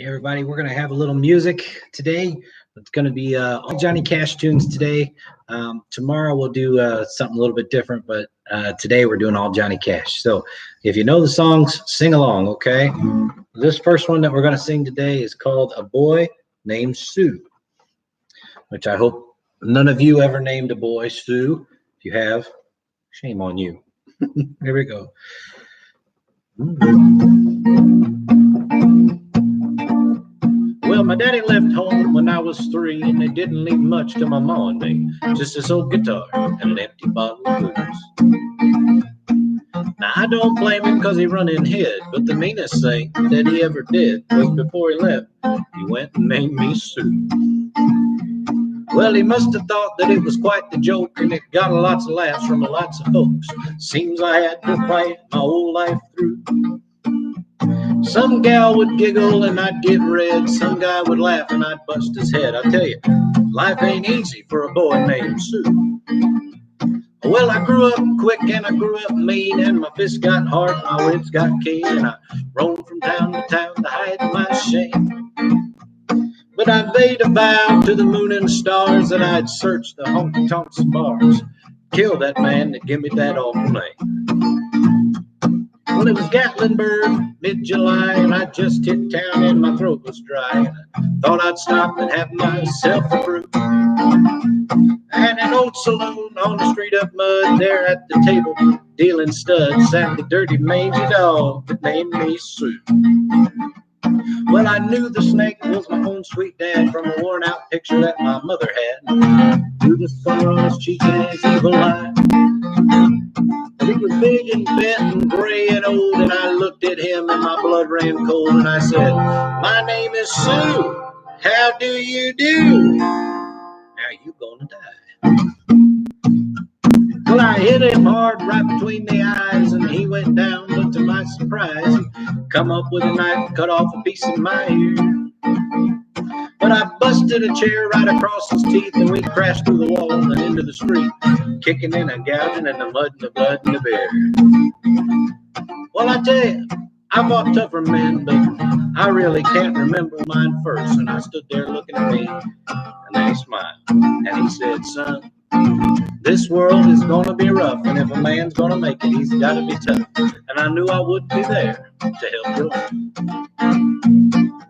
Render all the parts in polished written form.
Hey everybody, we're going to have a little music today. It's going to be all Johnny Cash tunes today. Tomorrow we'll do something a little bit different, but today we're doing all Johnny Cash. So if you know the songs, sing along, okay? This first one that we're going to sing today is called A Boy Named Sue, which I hope none of you ever named a boy Sue. If you have, shame on you. Here we go. Well, my daddy left home when I was 3, and they didn't leave much to my ma and me. Just this old guitar and an empty bottle of booze. Now, I don't blame him because he run in head, but the meanest thing that he ever did was before he left, he went and named me Sue. Well, he must have thought that it was quite the joke, and it got lots of laughs from lots of folks. Seems I had to fight my whole life through. Some gal would giggle and I'd get red. Some guy would laugh and I'd bust his head. I tell you, life ain't easy for a boy named Sue. Well, I grew up quick and I grew up mean, and my fists got hard, my wits got keen, and I roamed from town to town to hide my shame. But I made a vow to the moon and stars that I'd search the honky-tonks and bars, kill that man that give me that awful name. Well, it was Gatlinburg, mid-July, and I just hit town and my throat was dry. And I thought I'd stop and have myself a brew. At an old saloon on the street of mud, there at the table, dealing studs, sat the dirty mangy dog that named me Sue. Well, I knew the snake was my own sweet dad from a worn-out picture that my mother had. Knew the scar on his cheek and his evil eye. He was big and bent and gray and old, and I looked at him and my blood ran cold, and I said, "My name is Sue. How do you do? Now you gonna die." Well, I hit him hard right between the eyes, and he went down, but to my surprise, he come up with a knife and cut off a piece of my ear. But I busted a chair right across his teeth, and we crashed through the wall and into the street, kicking and a gouging and the mud and the blood and the beer. Well, I tell you, I fought tougher men, but I really can't remember mine first. And I stood there looking at me, and then he smiled, and he said, "Son, this world is gonna be rough, and if a man's gonna make it, he's gotta be tough." And I knew I would be there to help you along.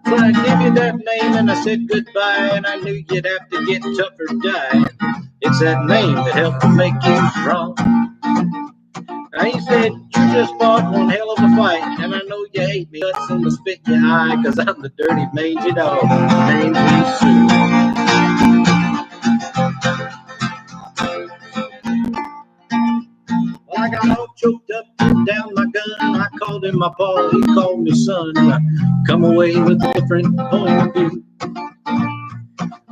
So I gave you that name and I said goodbye, and I knew you'd have to get tough or die. It's that name that helped to make you strong. Now he said, "You just fought one hell of a fight, and I know you hate me, guts and the spit in your eye, 'cause I'm the dirty mangy dog named Sue." Well, I got all choked up, put down my gun. I called him my paw, he called me son. I come away with a different point of view.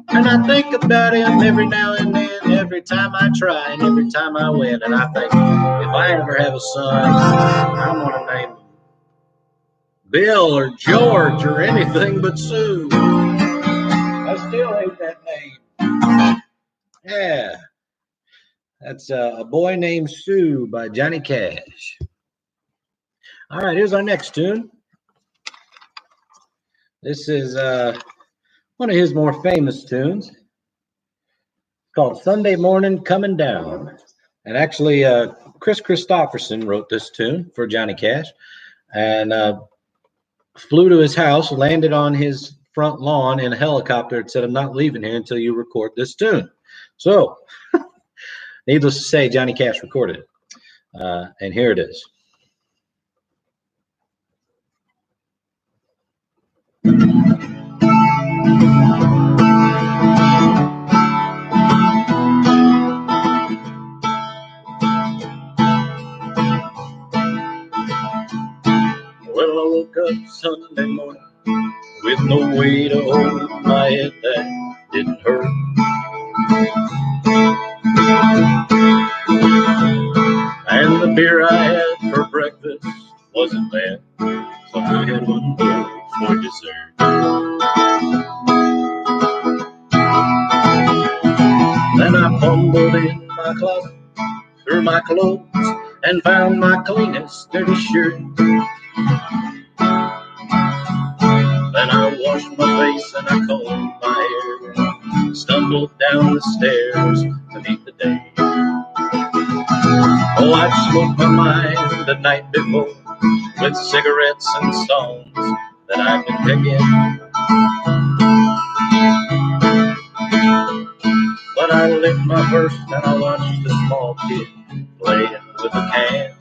And I think about him every now and then, every time I try and every time I win. And I think, if I ever have a son, I'm going to name him Bill or George or anything but Sue. I still hate that name. Yeah. That's A Boy Named Sue by Johnny Cash. All right, here's our next tune. This is one of his more famous tunes. It's called Sunday Morning Coming Down. And actually, Chris Christopherson wrote this tune for Johnny Cash and flew to his house, landed on his front lawn in a helicopter and said, "I'm not leaving here until you record this tune." So, needless to say, Johnny Cash recorded it. And here it is. Well, I woke up Sunday morning with no way to hold my head that didn't hurt. And the beer I had for breakfast wasn't bad, so I had one more for dessert. Then I fumbled in my closet, through my clothes, and found my cleanest dirty shirt. Then I washed my face and I combed my hair, stumbled down the stairs to meet the day. Oh, I'd smoked my mind the night before with cigarettes and songs that I've been picking. But I lit my first and I watched a small kid playing with a can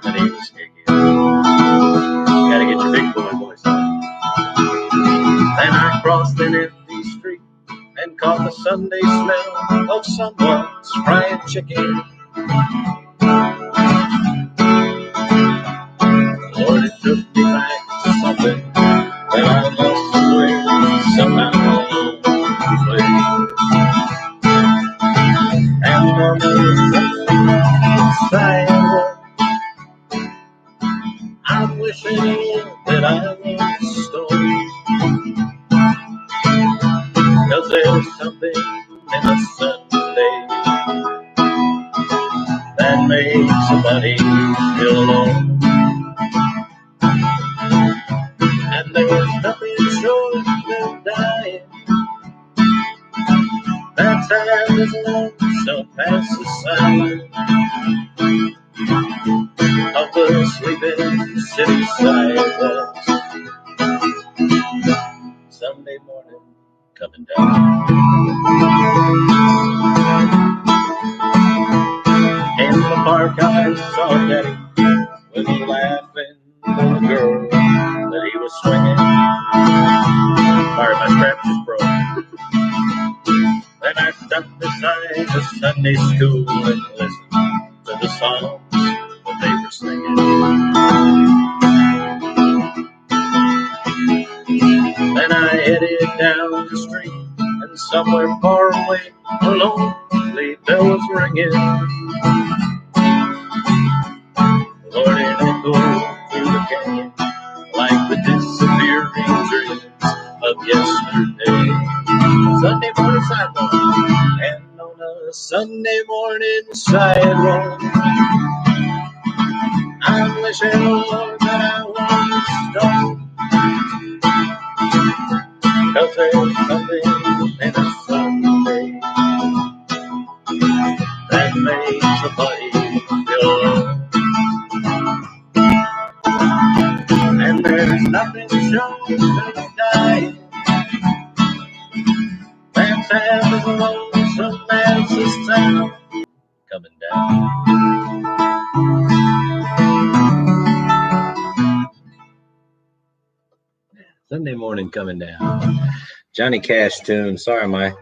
that he was kicking. Gotta get your big boy voice on. Then I crossed an empty street and caught the Sunday smell of someone's frying chicken. Lord, it took me back to something that I lost somewhere, somehow along the way. And on the sidewalk, I'm wishing that I was stoned, 'cause there's something in the Sunday that makes somebody feel alone. And there's nothing short of dying that's half as lonesome as the sound of the sleeping city sidewalks. Sunday morning coming down. In the park I saw Daddy with a laughing little girl that he was swinging. Sorry, my strap just broke. Then I stopped beside the Sunday school and listened to the songs that they were singing. Then I headed down the street, and somewhere far away, a lonely bell was ringing. Lord, it echoed through the canyon like the disappearing dreams of yesterday. Sunday morning sidewalk, and on a Sunday morning sidewalk, I'm wishing, Lord, that I was stoned, 'cause there's something in a Sunday that makes a body feel alone. And there's nothing short of dying that's half as lonesome as this town coming down. Sunday morning coming down. Johnny Cash tune. Sorry, my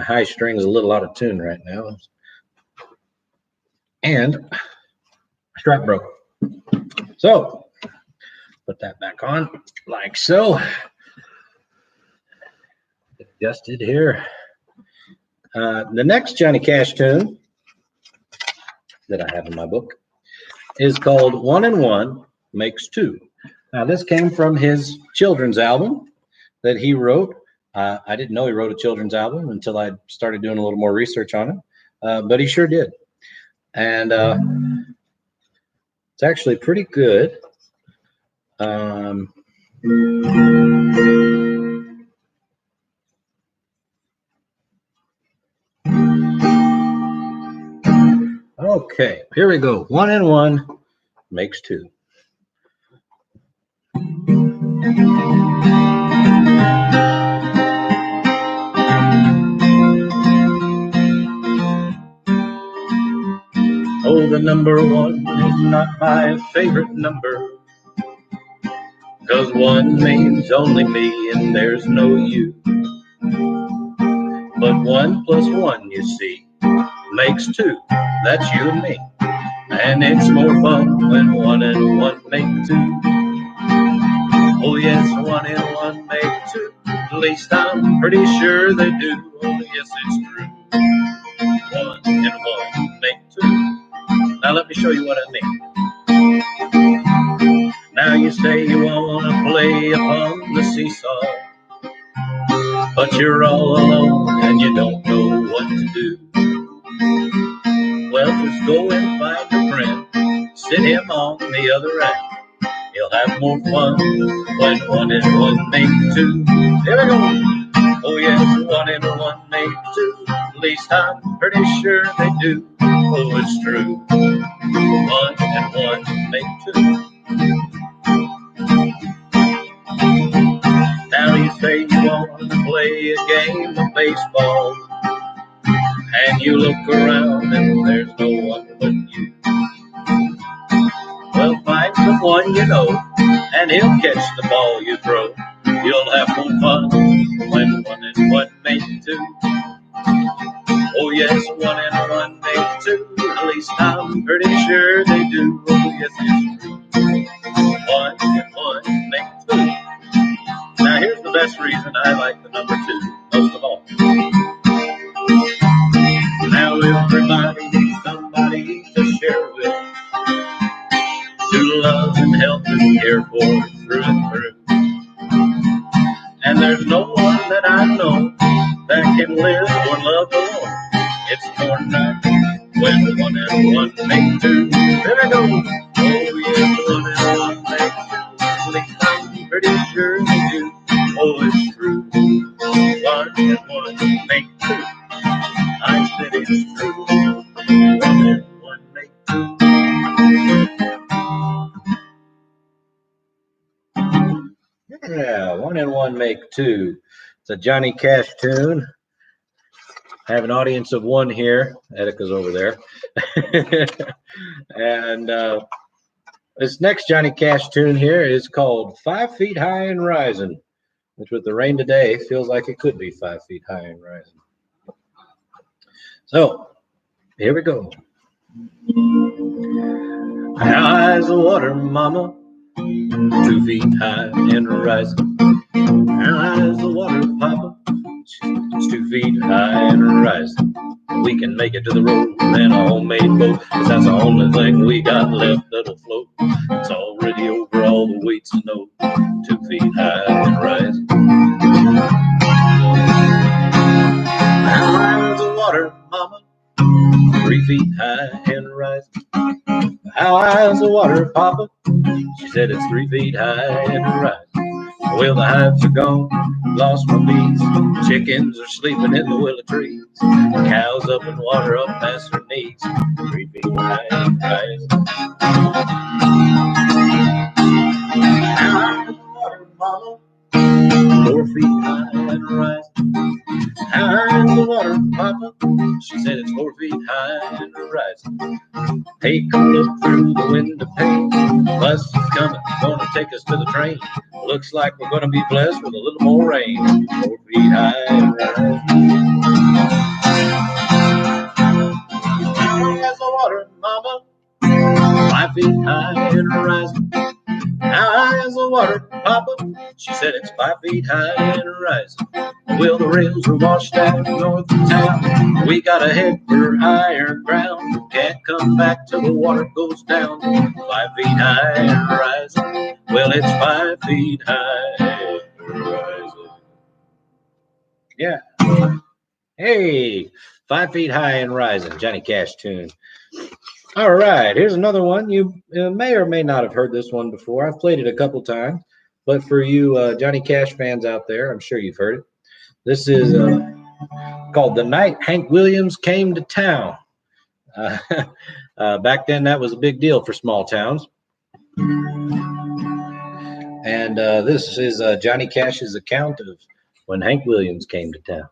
high string's a little out of tune right now. And my strap broke. So, put that back on like so. Adjusted here. The next Johnny Cash tune that I have in my book is called 1 and 1 Makes 2. Now, this came from his children's album that he wrote. I didn't know he wrote a children's album until I started doing a little more research on it, but he sure did. And it's actually pretty good. Okay, here we go. 1 and 1 makes 2. Oh, the number 1 is not my favorite number, 'cause 1 means only me and there's no you. But 1 plus 1, you see, makes 2. That's you and me. And it's more fun when 1 and 1 make 2. Oh yes, 1 and 1 make 2. At least I'm pretty sure they do. Oh yes, it's true. 1 and 1 make 2. Now let me show you what I mean. Now you say you want to play upon the seesaw, but you're all alone and you don't know what to do. Well, just go and find a friend, sit him on the other end. He'll have more fun when 1 and 1 make 2. Here we go. Oh yes, 1 and 1 make 2. At least I'm pretty sure they do. Oh, it's true. 1 and 1 make 2. Now you say you want to play a game of baseball, and you look around and there's no one but you. Well, find someone you know, and he'll catch the ball you throw. You'll have more fun when 1 and 1 make 2. Oh yes, 1 and 1 make 2. At least I'm pretty sure they do. Oh yes, it's true. 1 and 1 make 2. Now here's the best reason I like the number 2 most of all. Now everybody needs somebody to share with, to love and help and care for through and through. And there's no one that I know that can live or love alone. It's more nice when 1 and 1 make 2. There we go. Oh yes, 1 and 1 make 2. At least I'm pretty sure they do. Oh, it's true. 1 and 1 make 2. I said it's true. 1 and 1 make 2. Yeah, 1 and 1 make 2. It's a Johnny Cash tune. I have an audience of 1 here. Etika's over there. And this next Johnny Cash tune here is called 5 Feet High and Rising, which with the rain today feels like it could be 5 feet high and rising. So here we go. High as the water, mama, 2 feet high and rising. High as the water, papa, it's 2 feet high and rising. We can make it to the road in a homemade boat, 'cause that's the only thing we got left that'll float. It's already over all the weights and no 2 feet high and rising. High as the water, mama, 3 feet high and rising. How high is the water, papa? She said it's 3 feet high and rising. Well, the hives are gone, lost my bees. Chickens are sleeping in the willow trees. Cows up in water up past their knees. 3 feet high and rising. How high is the water, mama? 4 feet high and rising. How high is the water, papa? She said it's 4 feet high and rising. Take a look through the window pane. Bus is coming, gonna take us to the train. Looks like we're gonna be blessed with a little more rain. 4 feet high and rising. How high is the water, mama? 5 feet high and rising. How high is the water, papa? She said it's 5 feet high and rising. Well, the rails are washed out north of town. We gotta head for higher ground. Can't come back till the water goes down. 5 feet high and rising. Well, it's 5 feet high and rising. Yeah. Hey, 5 feet high and rising. Johnny Cash tune. All right, here's another one. You may or may not have heard this one before. I've played it a couple times, but for you Johnny Cash fans out there, I'm sure you've heard it. This is called The Night Hank Williams Came to Town. Back then, that was a big deal for small towns. And this is Johnny Cash's account of when Hank Williams came to town.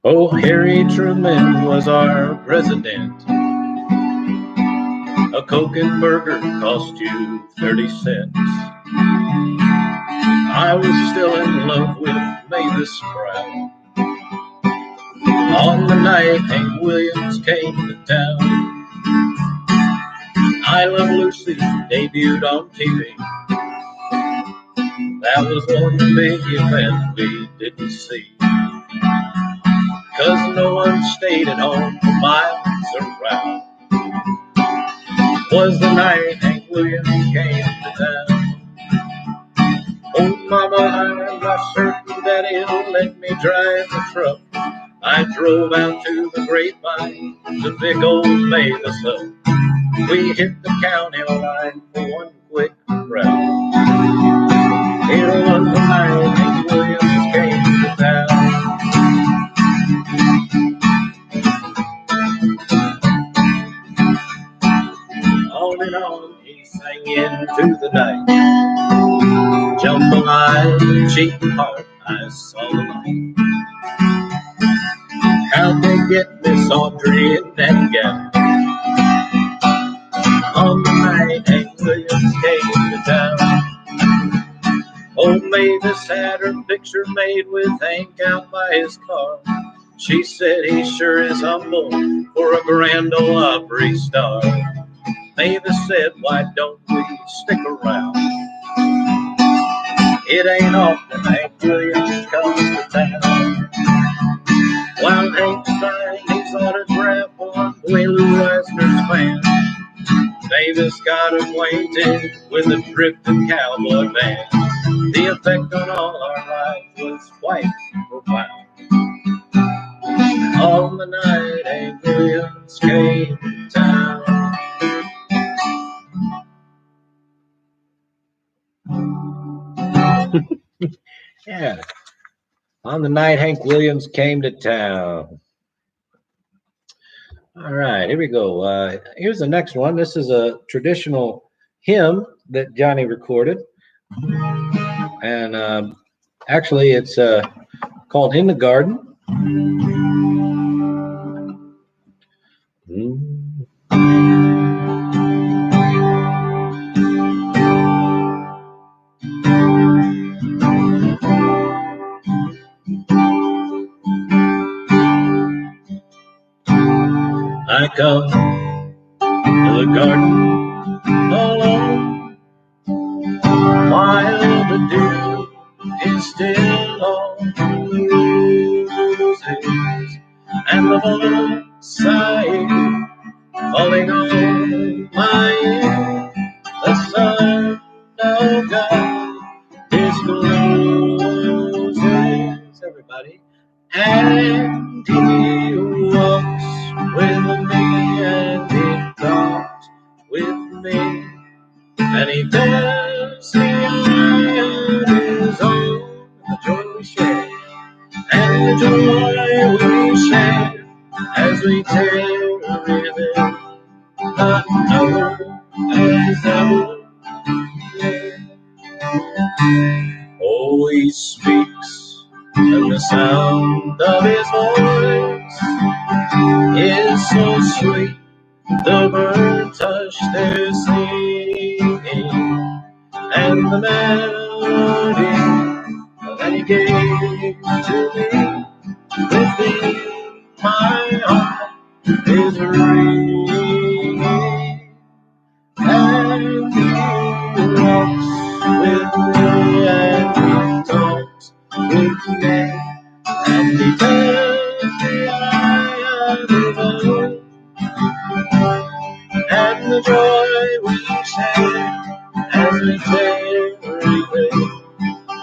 Oh, Harry Truman was our president. A Coke and burger cost you 30 cents. I was still in love with Mavis Brown on the night Hank Williams came to town. I Love Lucy debuted on TV. That was one big event we didn't see, 'cause no one stayed at home for miles around. Was the night Hank Williams came to town. Oh, mama, I'm not certain that he'll let me drive the truck. I drove out to the grapevine, the big old Mavis up. We hit the county line for one quick round. It was the night Hank Williams came to town. On and on he sang into the night. Jambalaya, cheap heart, I saw the light. How'd they get Miss Audrey in that gown? On the night Hank Williams came to town. Old Mavis had her picture made with Hank out by his car. She said he sure is humble for a Grand Ole Opry star. Mavis said, why don't we stick around? It ain't often Hank Williams comes to town. While Hank's signed his autograph on Lou Lesner's fan, Mavis got acquainted with the drifting cowboy band. The effect on all our lives was quite profound. On the night Hank Williams came to town. Yeah. On the night Hank Williams came to town. All right, here we go. Here's the next one. This is a traditional hymn that Johnny recorded. And actually, it's called In the Garden. I come to the garden alone while the dew is still on the roses and the birds sighing falling on my ear. The sun of God discloses everybody, and he walks with me and he talks with me, and he tells me I am his own. The joy we share, and the joy we share as we tarry there, not knowing as ever. Oh, he speaks, and the sound of his voice is so sweet. The birds hush their singing, and the melody that he gave to me within my heart is ringing. And he walks with me and he talks with me, and he tells me I am his own. And the joy we share as we tarry there,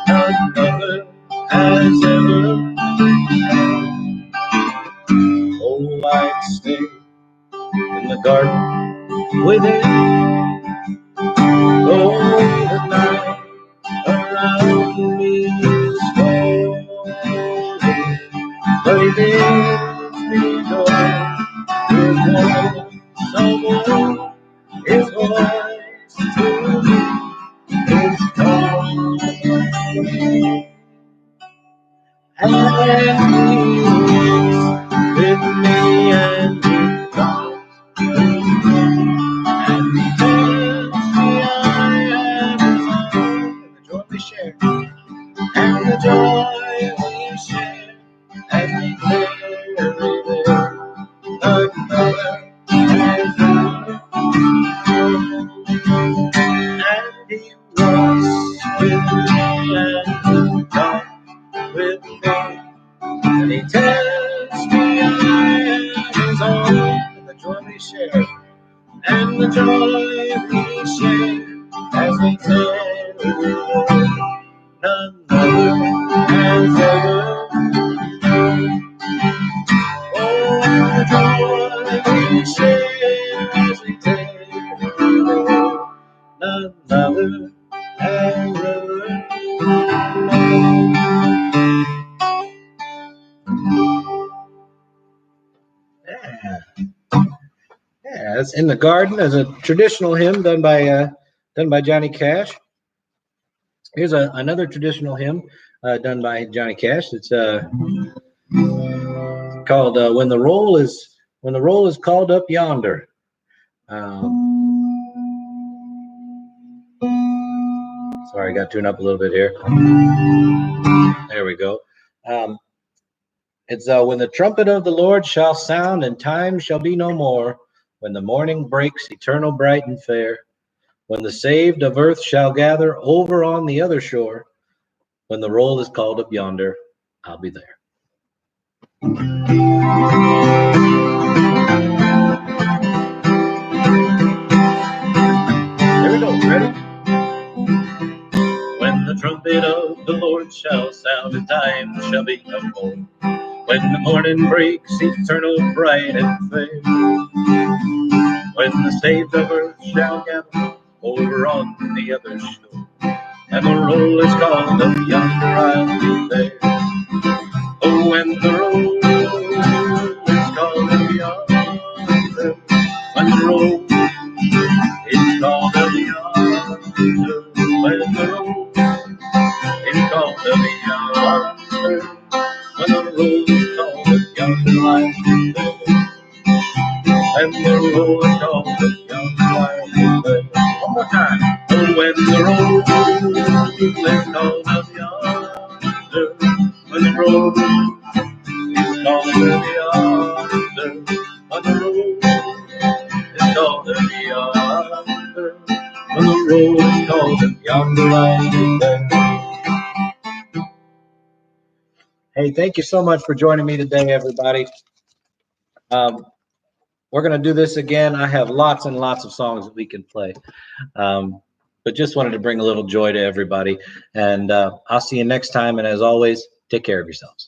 another has ever. Oh, I'd stay in the garden with him. Oh, the night around me is golden, but he bids me go with one no more. His voice to me is calling, and he walks with me and he talks with me, and he tells me I am his own. And the joy we share, and the joy we share as we tarry there, another has ever. And he walks with me and he talks with me, and he tells me I am his own. And the joy we share, and the joy we share as we tarry there, none other has ever known. joy we share as we take another arrow. Yeah. Yeah, it's In the Garden is a traditional hymn done by Johnny Cash. Here's another traditional hymn done by Johnny Cash. It's called "When the Roll is Called Up Yonder." Sorry, I got to tune up a little bit here. There we go. It's when the trumpet of the Lord shall sound and time shall be no more, when the morning breaks eternal, bright and fair, when the saved of earth shall gather over on the other shore, when the roll is called up yonder, I'll be there. Here we go. Ready? When the trumpet of the Lord shall sound and time shall be no more, when the morning breaks eternal, bright and fair, when the saved of earth shall gather over on the other shore, and the roll is called up yonder, I'll be there. Oh, when the roll is called up yonder, when the roll is called up yonder, when the roll is called up yonder, when the roll is called up yonder, I'll be there. And the roll is called up yonder, I'll be there. One more time. Oh, when the roll is called up yonder, when the roll is called up yonder, when the roll is called up yonder, when the roll is called up yonder, I'll be there. Hey, thank you so much for joining me today, everybody. We're going to do this again. I have lots and lots of songs that we can play. But just wanted to bring a little joy to everybody. And I'll see you next time. And as always, take care of yourselves.